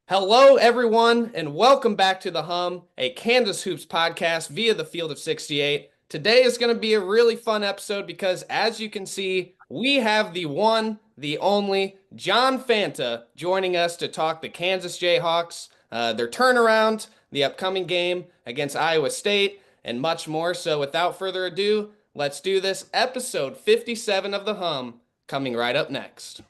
Hello, everyone, and welcome back to The Hum, a Kansas Hoops podcast via the Field of 68. Today is going to be a really fun episode because, as you can see, we have the one, the only John Fanta joining us to talk the Kansas Jayhawks, their turnaround, the upcoming game against Iowa State, and much more. So, without further ado, let's do this. Episode 57 of The Hum coming right up next.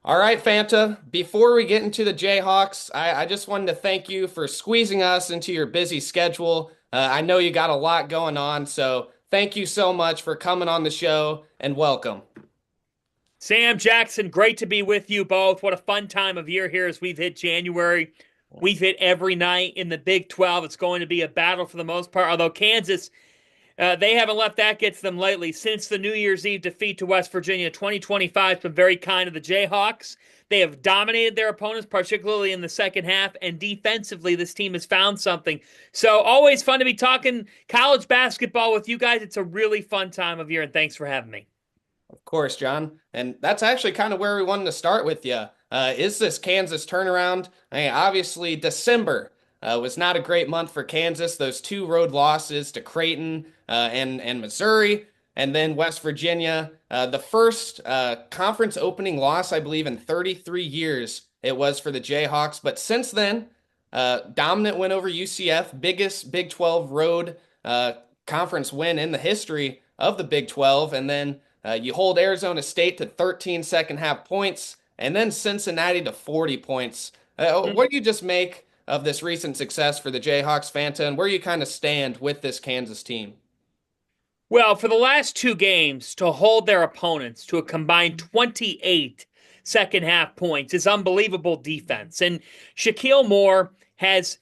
All right, Fanta, before we get into the Jayhawks, I just wanted to thank you for squeezing us into your busy schedule. I know you got a lot going on, so thank you so much for coming on the show and welcome. Sam, Jackson, great to be with you both. What a fun time of year here as we've hit January. We've hit every night in the Big 12. It's going to be a battle for the most part, although Kansas, they haven't let that get to them lately. Since the New Year's Eve defeat to West Virginia, 2025 has been very kind to the Jayhawks. They have dominated their opponents, particularly in the second half, and defensively, this team has found something. So always fun to be talking college basketball with you guys. It's a really fun time of year, and thanks for having me. Of course, John. And that's actually kind of where we wanted to start with you. Is this Kansas turnaround? I mean, obviously, December was not a great month for Kansas. Those two road losses to Creighton and Missouri, and then West Virginia. The first conference opening loss, I believe, in 33 years it was for the Jayhawks. But since then, dominant win over UCF, biggest Big 12 road conference win in the history of the Big 12. And then you hold Arizona State to 13 second half points, and then Cincinnati to 40 points. What do you just make of this recent success for the Jayhawks, Fanta, and where you kind of stand with this Kansas team? Well, for the last two games, to hold their opponents to a combined 28 second half points is unbelievable defense. And Shaquille Moore has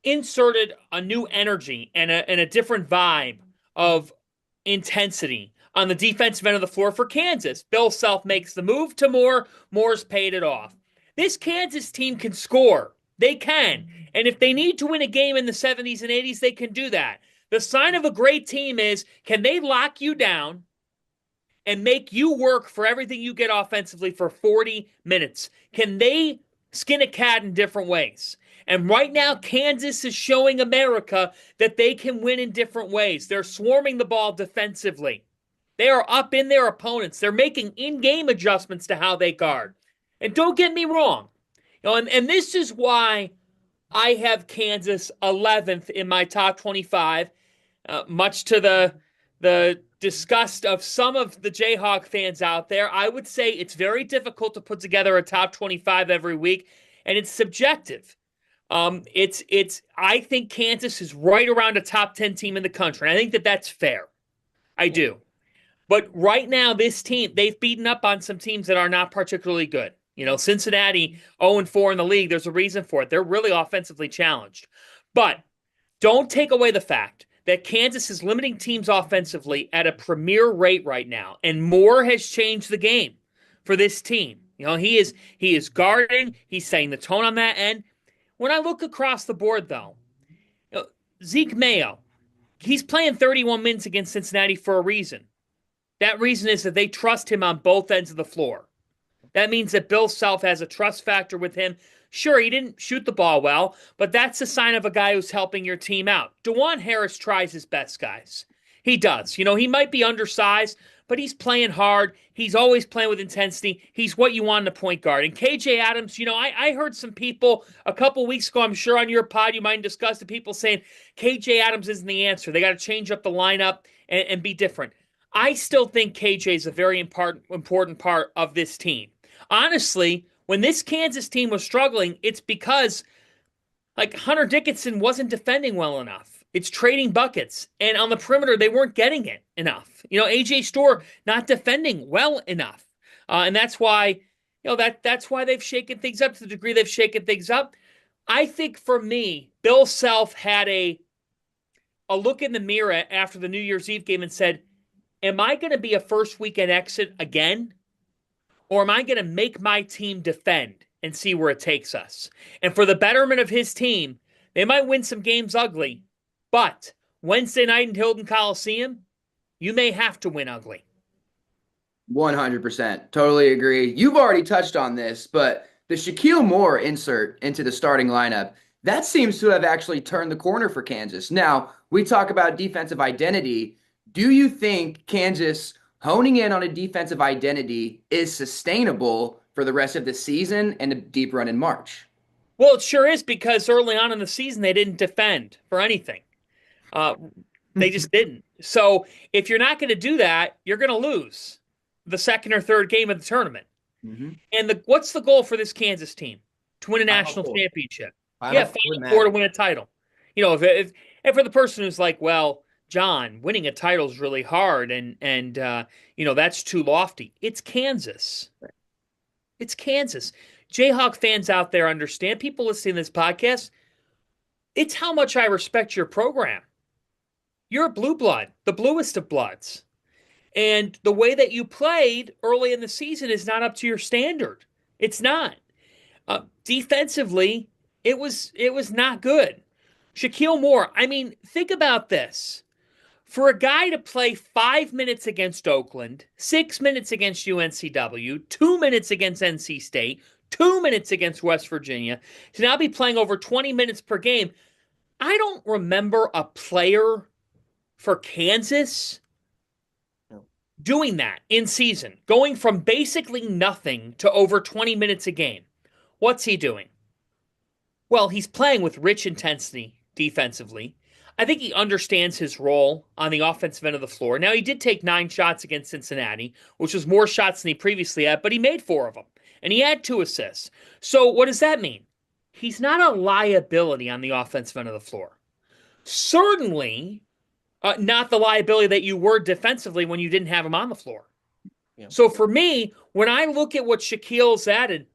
inserted a new energy and a different vibe of intensity on the defensive end of the floor for Kansas. Bill Self makes the move to Moore. Moore's paid it off. This Kansas team can score. They can. And if they need to win a game in the 70s and 80s, they can do that. The sign of a great team is, can they lock you down and make you work for everything you get offensively for 40 minutes? Can they skin a cat in different ways? And right now, Kansas is showing America that they can win in different ways. They're swarming the ball defensively. They are up in their opponents. They're making in-game adjustments to how they guard. And don't get me wrong. And this is why I have Kansas 11th in my top 25, much to the disgust of some of the Jayhawk fans out there. I would say it's very difficult to put together a top 25 every week, and it's subjective. I think Kansas is right around a top 10 team in the country. I think that that's fair. I do. But right now, this team, they've beaten up on some teams that are not particularly good. Cincinnati 0-4 in the league, there's a reason for it. They're really offensively challenged. But don't take away the fact that Kansas is limiting teams offensively at a premier rate right now. And Moore has changed the game for this team. He is guarding, he's setting the tone on that end. When I look across the board, though, Zeke Mayo, he's playing 31 minutes against Cincinnati for a reason. That reason is that they trust him on both ends of the floor. That means that Bill Self has a trust factor with him. Sure, he didn't shoot the ball well, but that's a sign of a guy who's helping your team out. DeJuan Harris tries his best, guys. He does. He might be undersized, but he's playing hard. He's always playing with intensity. He's what you want in a point guard. And KJ Adams, I heard some people a couple weeks ago, I'm sure on your pod, you might discuss the people saying KJ Adams isn't the answer. They got to change up the lineup and be different. I still think KJ is a very important part of this team. Honestly, when this Kansas team was struggling, it's because Hunter Dickinson wasn't defending well enough. It's trading buckets. And on the perimeter, they weren't getting it enough. AJ Storr not defending well enough. And that's why, that's why they've shaken things up to the degree they've shaken things up. I think for me, Bill Self had a look in the mirror after the New Year's Eve game and said, am I going to be a first weekend exit again? Or am I going to make my team defend and see where it takes us? And for the betterment of his team, they might win some games ugly, but Wednesday night in Hilton Coliseum, you may have to win ugly. 100%. Totally agree. You've already touched on this, but the Shaquille Moore insert into the starting lineup, that seems to have actually turned the corner for Kansas. Now, we talk about defensive identity. Do you think Kansas honing in on a defensive identity is sustainable for the rest of the season and a deep run in March? Well, it sure is because early on in the season, they didn't defend for anything. Uh, they just didn't. So if you're not going to do that, you're going to lose the second or third game of the tournament. Mm-hmm. And what's the goal for this Kansas team? To win a Final national four. championship. Final Yeah, four Final Four to matter. win a title. And for the person who's like, well, John, winning a title is really hard, and that's too lofty. It's Kansas. It's Kansas. Jayhawk fans out there understand. People listening to this podcast, it's how much I respect your program. You're a blue blood, the bluest of bloods. And the way that you played early in the season is not up to your standard. It's not. Defensively, it was not good. Shaquille Moore, I mean, think about this. For a guy to play 5 minutes against Oakland, 6 minutes against UNCW, 2 minutes against NC State, 2 minutes against West Virginia, to now be playing over 20 minutes per game, I don't remember a player for Kansas doing that in season, going from basically nothing to over 20 minutes a game. What's he doing? Well, he's playing with rich intensity defensively. I think he understands his role on the offensive end of the floor. Now, he did take 9 shots against Cincinnati, which was more shots than he previously had, but he made 4 of them, and he had 2 assists. So what does that mean? He's not a liability on the offensive end of the floor. Certainly not the liability that you were defensively when you didn't have him on the floor. Yeah. So for me, when I look at what Shaquille's added,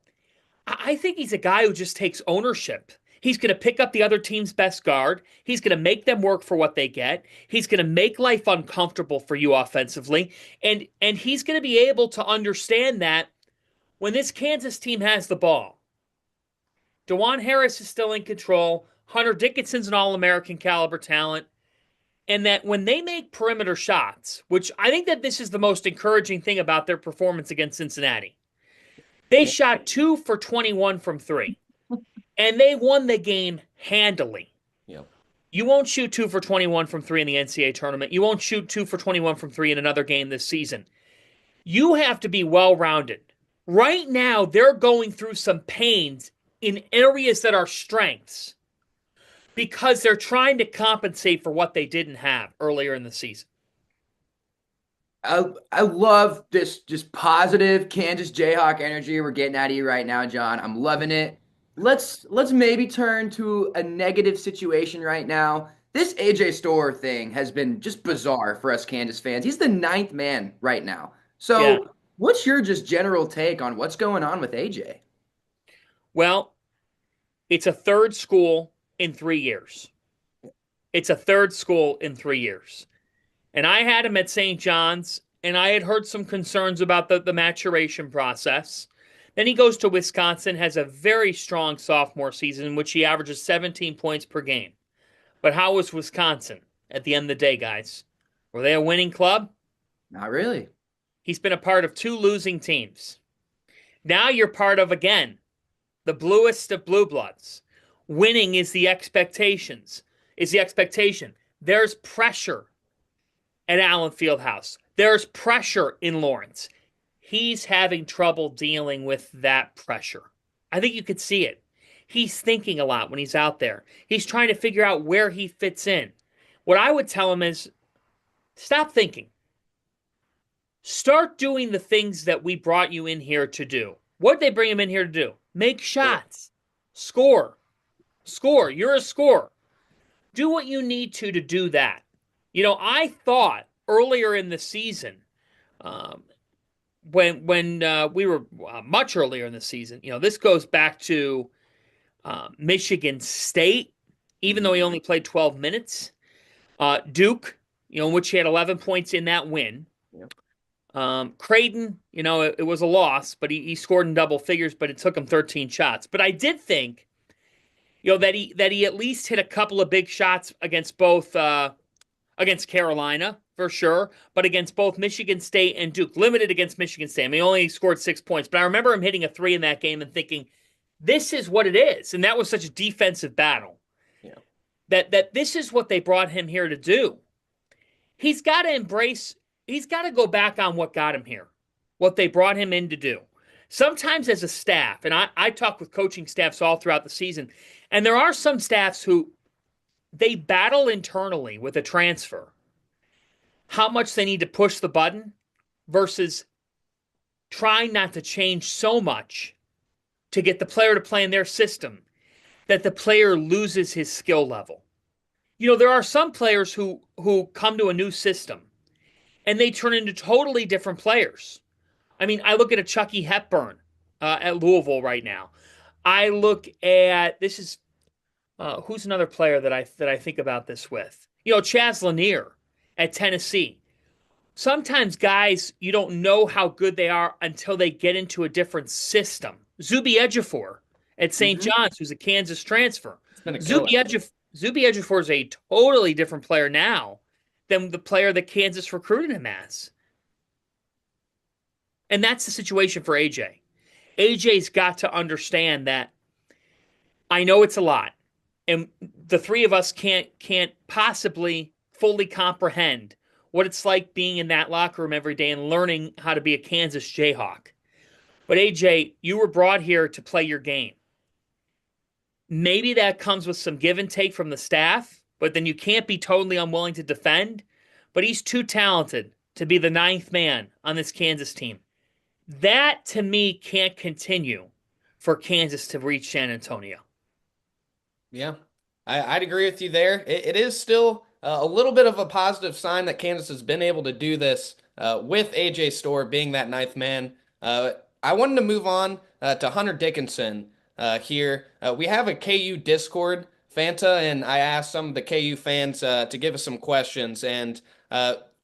I think he's a guy who just takes ownership. He's going to pick up the other team's best guard. He's going to make them work for what they get. He's going to make life uncomfortable for you offensively. And he's going to be able to understand that when this Kansas team has the ball, DeJuan Harris is still in control. Hunter Dickinson's an All-American caliber talent. And that when they make perimeter shots, which I think that this is the most encouraging thing about their performance against Cincinnati, they shot 2 for 21 from 3. And they won the game handily. Yep. You won't shoot 2 for 21 from 3 in the NCAA tournament. You won't shoot 2 for 21 from 3 in another game this season. You have to be well-rounded. Right now, they're going through some pains in areas that are strengths because they're trying to compensate for what they didn't have earlier in the season. I love this just positive Kansas Jayhawk energy we're getting out of you right now, John. I'm loving it. Let's maybe turn to a negative situation right now. This AJ Storr thing has been just bizarre for us Kansas fans. He's the 9th man right now. Yeah. So what's your just general take on what's going on with AJ? Well, it's a third school in 3 years. It's a third school in 3 years. And I had him at St. John's, and I had heard some concerns about the maturation process. Then he goes to Wisconsin, has a very strong sophomore season in which he averages 17 points per game. But how was Wisconsin at the end of the day, guys? Were they a winning club? Not really. He's been a part of 2 losing teams. Now you're part of, again, the bluest of blue bloods. Winning is the expectation. There's pressure at Allen Fieldhouse. There's pressure in Lawrence. He's having trouble dealing with that pressure. I think you could see it. He's thinking a lot when he's out there. He's trying to figure out where he fits in. What I would tell him is, stop thinking. Start doing the things that we brought you in here to do. What did they bring him in here to do? Make shots. Score. Score. You're a scorer. Do what you need to do that. I thought earlier in the season, when we were much earlier in the season, this goes back to Michigan State, even though he only played 12 minutes. Duke, in which he had 11 points in that win. Creighton, it was a loss, but he scored in double figures, but it took him 13 shots. But I did think, that he at least hit a couple of big shots against both against Carolina for sure, but against both Michigan State and Duke. Limited against Michigan State. I mean, he only scored 6 points, but I remember him hitting a three in that game and thinking, this is what it is. And that was such a defensive battle. Yeah. That this is what they brought him here to do. He's got to embrace, he's got to go back on what got him here, what they brought him in to do. Sometimes as a staff, and I talk with coaching staffs all throughout the season, and there are some staffs who they battle internally with a transfer, how much they need to push the button versus trying not to change so much to get the player to play in their system that the player loses his skill level. You know, there are some players who come to a new system and they turn into totally different players. I mean, I look at a Chucky Hepburn at Louisville right now. I look at this is who's another player that I think about this with? You know, Chaz Lanier at Tennessee. Sometimes guys, you don't know how good they are until they get into a different system. Zuby Ejiofor at St. John's, who's a Kansas transfer. It's been a Zuby killer. Ejiofor is a totally different player now than the player that Kansas recruited him as. And that's the situation for AJ. AJ's got to understand that I know it's a lot. And the three of us can't possibly fully comprehend what it's like being in that locker room every day and learning how to be a Kansas Jayhawk. But AJ, you were brought here to play your game. Maybe that comes with some give and take from the staff, but then you can't be totally unwilling to defend. But he's too talented to be the ninth man on this Kansas team. That, to me, can't continue for Kansas to reach San Antonio. Yeah, I'd agree with you there. It is still a little bit of a positive sign that Kansas has been able to do this with AJ Storr being that ninth man. I wanted to move on to Hunter Dickinson here. We have a KU Discord, Fanta, and I asked some of the KU fans to give us some questions. And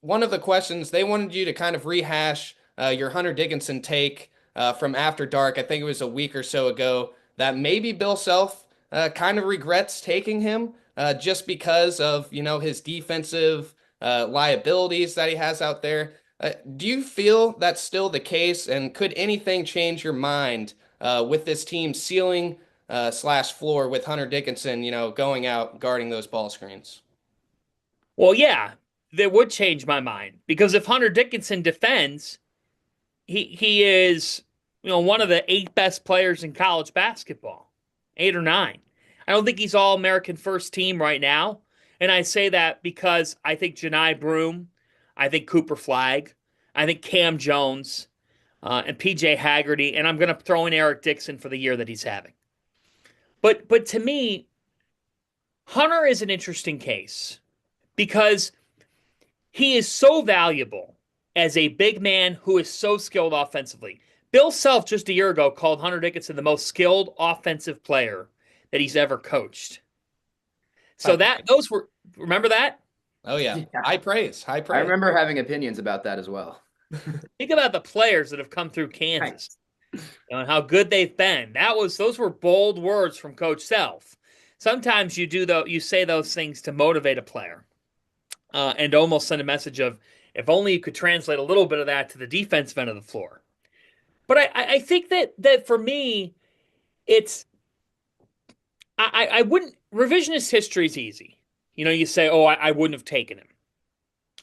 one of the questions, they wanted you to kind of rehash your Hunter Dickinson take from After Dark. I think it was a week or so ago that maybe Bill Self kind of regrets taking him just because of, you know, his defensive liabilities that he has out there. Do you feel that's still the case? And could anything change your mind with this team ceiling slash floor with Hunter Dickinson, you know, going out guarding those ball screens? Well, yeah, that would change my mind because if Hunter Dickinson defends, he is, you know, one of the 8 best players in college basketball, 8 or 9. I don't think he's all American first team right now. And I say that because I think Janai Broom, I think Cooper Flagg, I think Cam Jones, and PJ Haggerty, and I'm going to throw in Eric Dixon for the year that he's having. But to me, Hunter is an interesting case because he is so valuable as a big man who is so skilled offensively. Bill Self just a year ago called Hunter Dickinson the most skilled offensive player that he's ever coached. So those were, remember that? Oh yeah. Yeah. High praise. High I praise. remember having opinions about that as well. Think about the players that have come through Kansas, you know, and how good they've been. Those were bold words from Coach Self. Sometimes you say those things to motivate a player, and almost send a message of if only you could translate a little bit of that to the defensive end of the floor. But I think that for me, it's I wouldn't revisionist history is easy. You know, you say, oh, I wouldn't have taken him.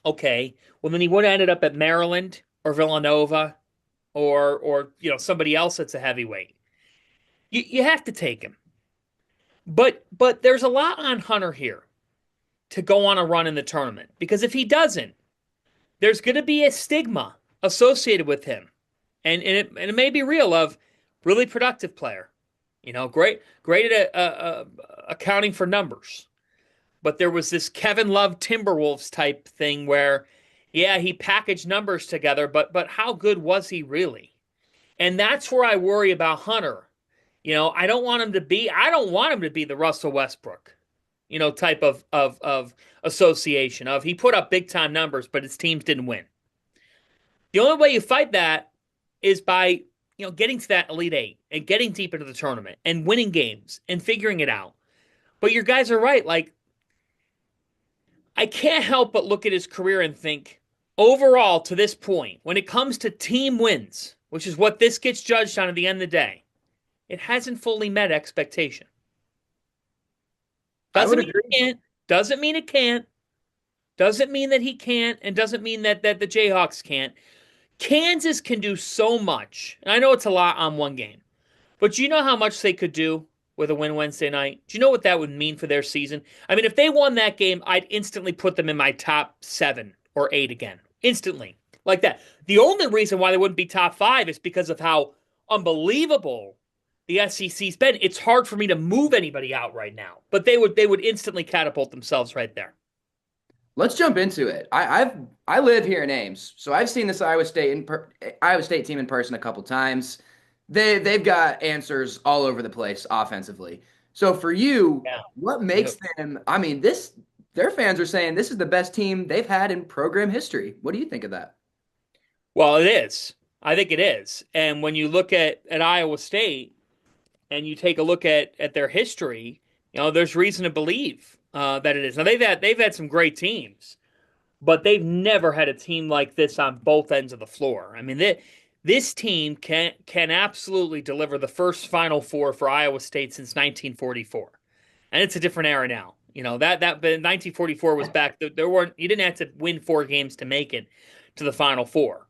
Okay, well then he would have ended up at Maryland or Villanova or you know somebody else that's a heavyweight. You have to take him. But there's a lot on Hunter here to go on a run in the tournament because if he doesn't, there's going to be a stigma associated with him, and it may be real of really productive player, you know, great at accounting for numbers. But there was this Kevin Love Timberwolves type thing where, yeah, he packaged numbers together, but how good was he really? And that's where I worry about Hunter. You know, I don't want him to be the Russell Westbrook, you know, type of association of he put up big time numbers, but his teams didn't win. The only way you fight that is by, you know, getting to that Elite Eight and getting deep into the tournament and winning games and figuring it out. But your guys are right. Like, I can't help but look at his career and think, overall, to this point, when it comes to team wins, which is what this gets judged on at the end of the day, it hasn't fully met expectation. I Doesn't would mean agree. it can't. Doesn't mean it can't. Doesn't mean that he can't, and doesn't mean that the Jayhawks can't. Kansas can do so much. And I know it's a lot on one game, but do you know how much they could do with a win Wednesday night? Do you know what that would mean for their season? I mean, if they won that game, I'd instantly put them in my top 7 or 8 again. Instantly. Like that. The only reason why they wouldn't be top 5 is because of how unbelievable the SEC's been. It's hard for me to move anybody out right now, but they would instantly catapult themselves right there. Let's jump into it. I live here in Ames, so I've seen this Iowa State team in person a couple times. They've got answers all over the place offensively. So for you, Yeah. what makes Yep. them? I mean, this their fans are saying this is the best team they've had in program history. What do you think of that? Well, it is. I think it is. And when you look at Iowa State and you take a look at their history, there's reason to believe that it is. Now they've had some great teams, but they've never had a team like this on both ends of the floor. I mean, this team can absolutely deliver the first Final Four for Iowa State since 1944, and it's a different era now. That 1944 was back. There weren't you didn't have to win 4 games to make it to the Final Four.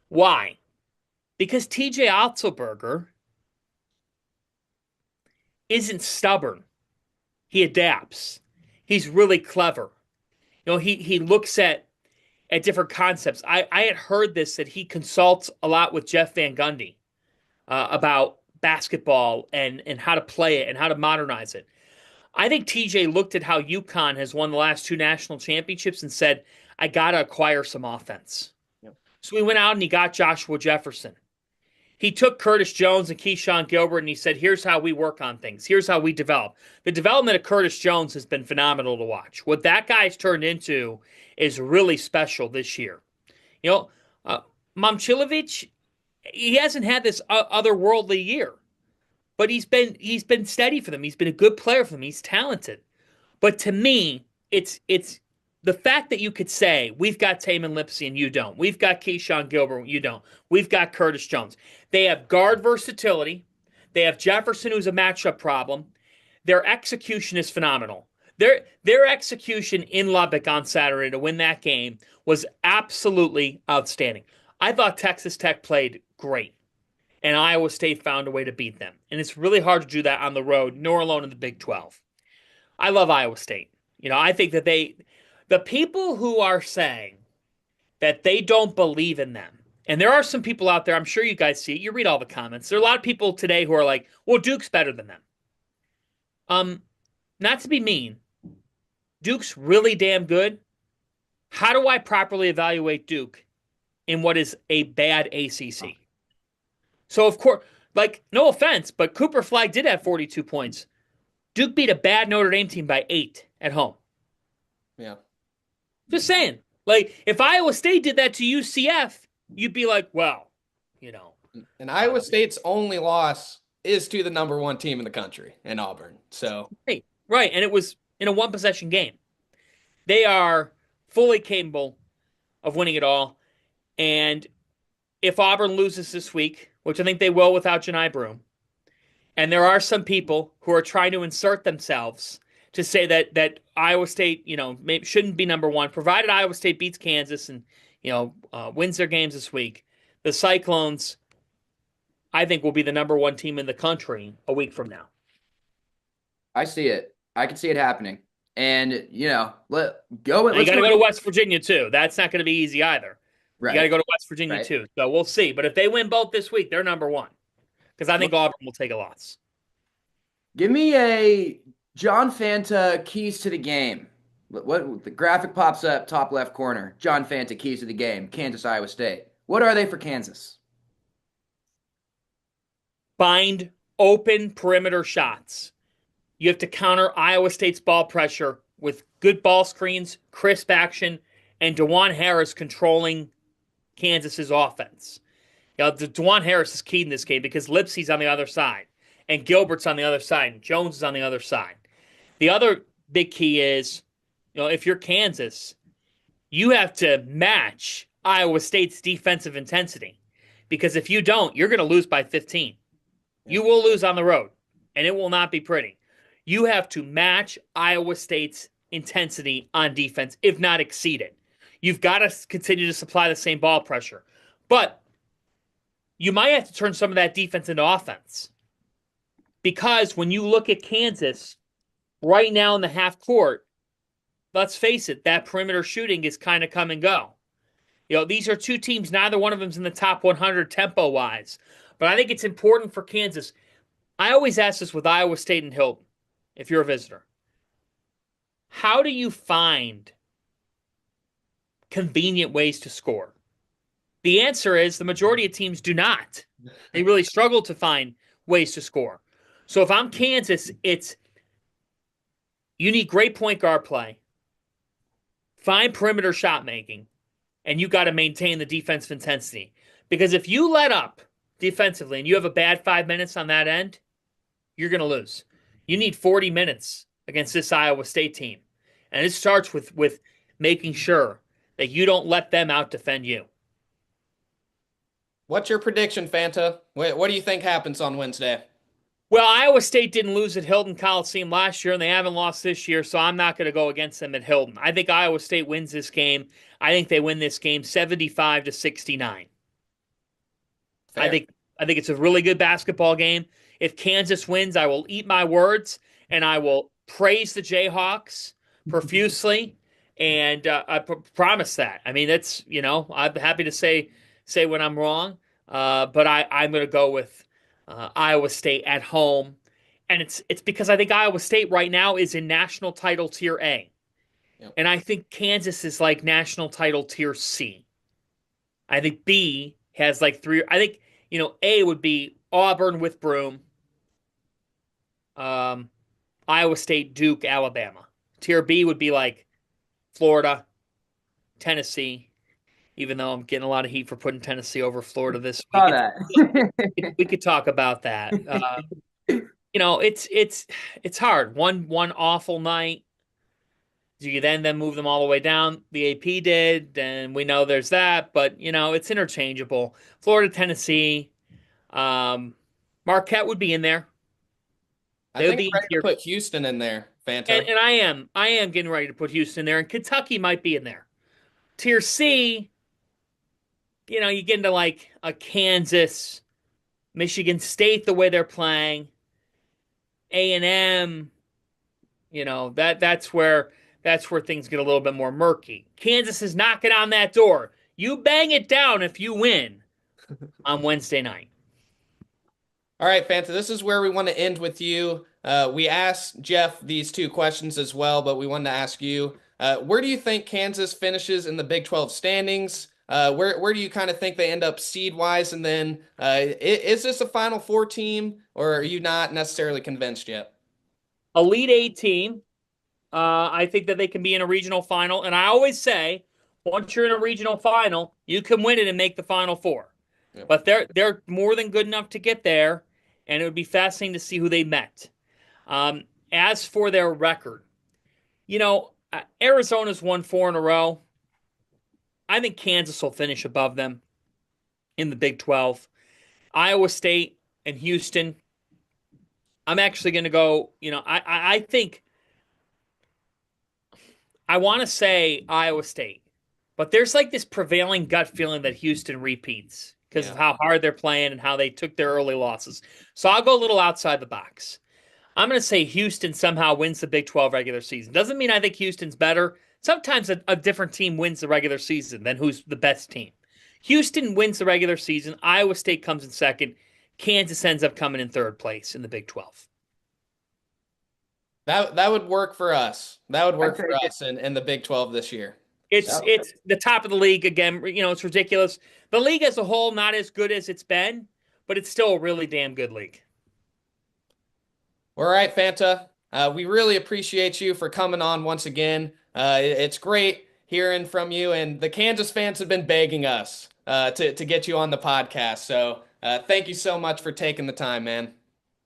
Why? Because TJ Otzelberger isn't stubborn. He adapts. He's really clever. He looks at different concepts. I had heard this that he consults a lot with Jeff Van Gundy about basketball and how to play it and how to modernize it. I think TJ looked at how UConn has won the last 2 national championships and said, I got to acquire some offense. Yep. So he went out and he got Joshua Jefferson. He took Curtis Jones and Keyshawn Gilbert and he said, here's how we work on things. Here's how we develop. The development of Curtis Jones has been phenomenal to watch. What that guy's turned into is really special this year. You know, uh, Momcilovic, he hasn't had this otherworldly year, but he's been steady for them. He's been a good player for them. He's talented. But to me, it's the fact that you could say we've got Taman Lipsy and you don't. We've got Keyshawn Gilbert, you don't. We've got Curtis Jones. They have guard versatility. They have Jefferson, who's a matchup problem. Their execution is phenomenal. Their execution in Lubbock on Saturday to win that game was absolutely outstanding. I thought Texas Tech played great, and Iowa State found a way to beat them. And it's really hard to do that on the road, nor alone in the Big 12. I love Iowa State. I think that the people who are saying that they don't believe in them, and there are some people out there, I'm sure you guys see it, you read all the comments. There are a lot of people today who are like, well, Duke's better than them. Not to be mean, Duke's really damn good. How do I properly evaluate Duke in what is a bad ACC? So, of course, like, no offense, but Cooper Flagg did have 42 points. Duke beat a bad Notre Dame team by 8 at home. Yeah. Just saying. Like, if Iowa State did that to UCF, you'd be like, well, you know. And Iowa State's only loss is to the number 1 team in the country, in Auburn. So, Hey, right. And it was in a 1-possession game. They are fully capable of winning it all. And if Auburn loses this week, which I think they will without Janai Broome, and there are some people who are trying to insert themselves to say that Iowa State, shouldn't be number 1, provided Iowa State beats Kansas and wins their games this week. The Cyclones, I think, will be the number 1 team in the country a week from now. I see it. I can see it happening. And let's you got to go to West Virginia too. That's not going to be easy either. Right. You got to go to West Virginia too. So we'll see. But if they win both this week, they're number 1. Because I think Auburn will take a loss. Give me a John Fanta keys to the game. What the graphic pops up top left corner? John Fanta keys to the game. Kansas, Iowa State. What are they for Kansas? Find open perimeter shots. You have to counter Iowa State's ball pressure with good ball screens, crisp action, and DeJuan Harris controlling Kansas's offense. DeJuan Harris is key in this game because Lipsy's on the other side, and Gilbert's on the other side, and Jones is on the other side. The other big key is, if you're Kansas, you have to match Iowa State's defensive intensity. Because if you don't, you're going to lose by 15. Yeah. You will lose on the road, and it will not be pretty. You have to match Iowa State's intensity on defense, if not exceed it. You've got to continue to supply the same ball pressure. But you might have to turn some of that defense into offense. Because when you look at Kansas right now in the half court, let's face it, that perimeter shooting is kind of come and go. These are two teams, neither one of them's in the top 100 tempo wise. But I think it's important for Kansas. I always ask this with Iowa State and Hilton, if you're a visitor. How do you find convenient ways to score? The answer is the majority of teams do not. They really struggle to find ways to score. So if I'm Kansas, you need great point guard play, find perimeter shot making, and you got to maintain the defensive intensity. Because if you let up defensively and you have a bad 5 minutes on that end, you're going to lose. You need 40 minutes against this Iowa State team. And it starts with making sure that you don't let them out defend you. What's your prediction, Fanta? What do you think happens on Wednesday? Well, Iowa State didn't lose at Hilton Coliseum last year, and they haven't lost this year, so I'm not going to go against them at Hilton. I think Iowa State wins this game. I think they win this game 75-69. Fair. I think it's a really good basketball game. If Kansas wins, I will eat my words, and I will praise the Jayhawks profusely, and I promise that. I mean, that's I'm happy to say when I'm wrong, but I'm going to go with Iowa State at home, and it's because I think Iowa State right now is in national title tier A, Yep. and I think Kansas is like national title tier C. I think B has like three. I think A would be Auburn with Broome, Iowa State, Duke, Alabama. Tier B would be like Florida, Tennessee. Even though I'm getting a lot of heat for putting Tennessee over Florida this week, Saw that. we could talk about that. It's hard. One awful night. Do you then move them all the way down? The AP did, and we know there's that. But it's interchangeable. Florida, Tennessee, Marquette would be in there. I They would think be I'm ready in to tier, put Houston in there, Fanta. and I am getting ready to put Houston in there, and Kentucky might be in there. Tier C, you get into like a Kansas, Michigan State, the way they're playing, A&M, that's where things get a little bit more murky. Kansas is knocking on that door. You bang it down if you win on Wednesday night. All right, Fanta, this is where we want to end with you. We asked Jeff these two questions as well, but we wanted to ask you, where do you think Kansas finishes in the Big 12 standings? Where do you kind of think they end up seed-wise? And then is this a Final Four team, or are you not necessarily convinced yet? Elite Eight team. I think that they can be in a regional final. And I always say, once you're in a regional final, you can win it and make the Final Four. Yep. But they're more than good enough to get there, and it would be fascinating to see who they met. As for their record, Arizona's won 4 in a row. I think Kansas will finish above them in the Big 12. Iowa State and Houston. I'm actually going to go, I think I want to say Iowa State, but there's like this prevailing gut feeling that Houston repeats because of how hard they're playing and how they took their early losses. So I'll go a little outside the box. I'm going to say Houston somehow wins the Big 12 regular season. Doesn't mean I think Houston's better. Sometimes a different team wins the regular season than who's the best team. Houston wins the regular season. Iowa State comes in second. Kansas ends up coming in third place in the Big 12. That would work for us. That would work for us in the Big 12 this year. It's the top of the league again. It's ridiculous. The league as a whole, not as good as it's been, but it's still a really damn good league. All right, Fanta. We really appreciate you for coming on once again. It's great hearing from you, and the Kansas fans have been begging us to get you on the podcast. So thank you so much for taking the time, man.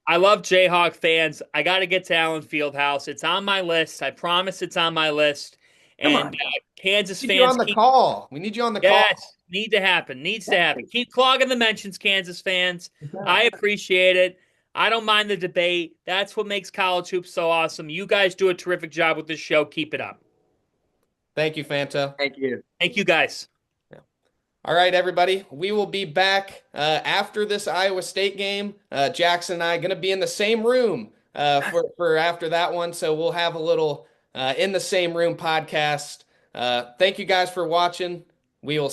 I love Jayhawk fans. I got to get to Allen Fieldhouse. It's on my list. I promise it's on my list. Come And on. Kansas We need you fans on the keep call. We need you on the call. yes, need to happen. Needs to happen. Keep clogging the mentions, Kansas fans. I appreciate it. I don't mind the debate. That's what makes college hoops so awesome. You guys do a terrific job with this show. Keep it up. Thank you, Fanta. Thank you. Thank you guys. All right, everybody. We will be back after this Iowa State game. Jackson and I going to be in the same room for after that one, so we'll have a little in the same room podcast. Thank you guys for watching. We will